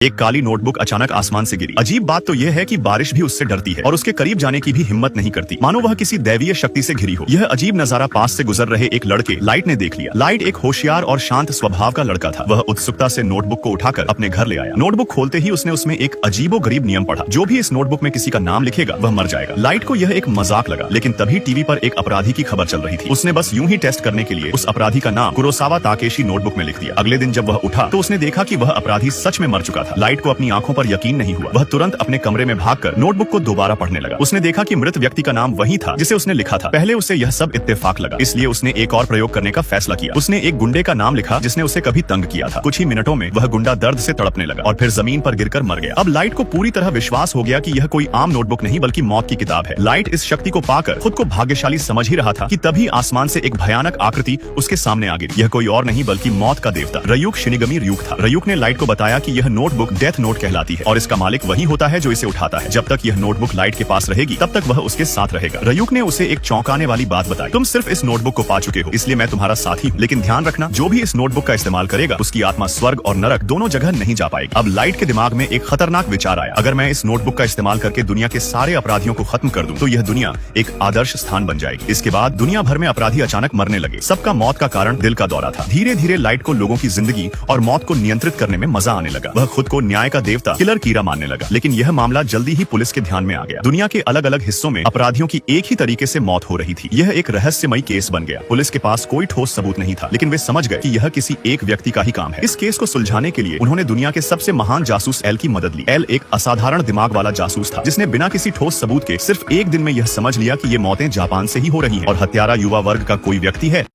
एक काली नोटबुक अचानक आसमान से गिरी। अजीब बात तो यह है कि बारिश भी उससे डरती है और उसके करीब जाने की भी हिम्मत नहीं करती, मानो वह किसी दैवीय शक्ति से घिरी हो। यह अजीब नजारा पास से गुजर रहे एक लड़के लाइट ने देख लिया। लाइट एक होशियार और शांत स्वभाव का लड़का था। वह उत्सुकता से नोटबुक को उठाकर अपने घर ले आया। नोटबुक खोलते ही उसने उसमें एक अजीबोगरीब नियम पढ़ा, जो भी इस नोटबुक में किसी का नाम लिखेगा वह मर जाएगा। लाइट को यह एक मजाक लगा, लेकिन तभी टीवी पर एक अपराधी की खबर चल रही थी। उसने बस यूं ही टेस्ट करने के लिए उस अपराधी का नाम कुरोसावा ताकेशी नोटबुक में लिख दिया। अगले दिन जब वह उठा तो उसने देखा कि वह अपराधी सच में मर चुका था। लाइट को अपनी आंखों पर यकीन नहीं हुआ। वह तुरंत अपने कमरे में भागकर नोटबुक को दोबारा पढ़ने लगा। उसने देखा कि मृत व्यक्ति का नाम वही था जिसे उसने लिखा था। पहले उसे यह सब इत्तेफाक लगा, इसलिए उसने एक और प्रयोग करने का फैसला किया। उसने एक गुंडे का नाम लिखा जिसने उसे कभी तंग किया था। कुछ ही मिनटों में वह गुंडा दर्द से तड़पने लगा और फिर जमीन पर गिरकर मर गया। अब लाइट को पूरी तरह विश्वास हो गया कि यह कोई आम नोटबुक नहीं बल्कि मौत की किताब है। लाइट इस शक्ति को पाकर खुद को भाग्यशाली समझ ही रहा था कि तभी आसमान से एक भयानक आकृति उसके सामने आ गिरी। यह कोई और नहीं बल्कि मौत का देवता रयूक शिनिगमी ryuk था। रयूक ने लाइट को बताया कि यह नोटबुक डेथ नोट कहलाती है और इसका मालिक वही होता है जो इसे उठाता है। जब तक यह नोटबुक लाइट के पास रहेगी तब तक वह उसके साथ रहेगा। रयूक ने उसे एक चौंकाने वाली बात बताई, तुम सिर्फ इस नोटबुक को पा चुके हो, इसलिए मैं तुम्हारा साथी हूँ, लेकिन ध्यान रखना जो भी इस नोटबुक का इस्तेमाल करेगा उसकी आत्मा स्वर्ग और नरक दोनों जगह नहीं जा पाएगी। अब लाइट के दिमाग में एक खतरनाक विचार आया, अगर मैं इस नोटबुक का इस्तेमाल करके दुनिया के सारे अपराधियों को खत्म कर दूं तो यह दुनिया एक आदर्श स्थान बन जाएगी। इसके बाद दुनिया भर में अपराधी अचानक मरने लगे। सबका मौत का कारण दिल का दौरा था। धीरे धीरे लाइट को लोगों की जिंदगी और मौत को नियंत्रित करने में मजा आने लगा। वह खुद को न्याय का देवता किलर कीरा मानने लगा। लेकिन यह मामला जल्दी ही पुलिस के ध्यान में आ गया। दुनिया के अलग अलग हिस्सों में अपराधियों की एक ही तरीके से मौत हो रही थी। यह एक रहस्यमयी केस बन गया। पुलिस के पास कोई ठोस सबूत नहीं था, लेकिन वे समझ गए कि यह किसी एक व्यक्ति का ही काम है। इस केस को सुलझाने के लिए उन्होंने दुनिया के सबसे महान जासूस एल की मदद ली। एल एक असाधारण दिमाग वाला जासूस था, जिसने बिना किसी ठोस सबूत के सिर्फ एक दिन में यह समझ लिया कि ये मौतें जापान से ही हो रही हैं और हत्यारा युवा वर्ग का कोई व्यक्ति है।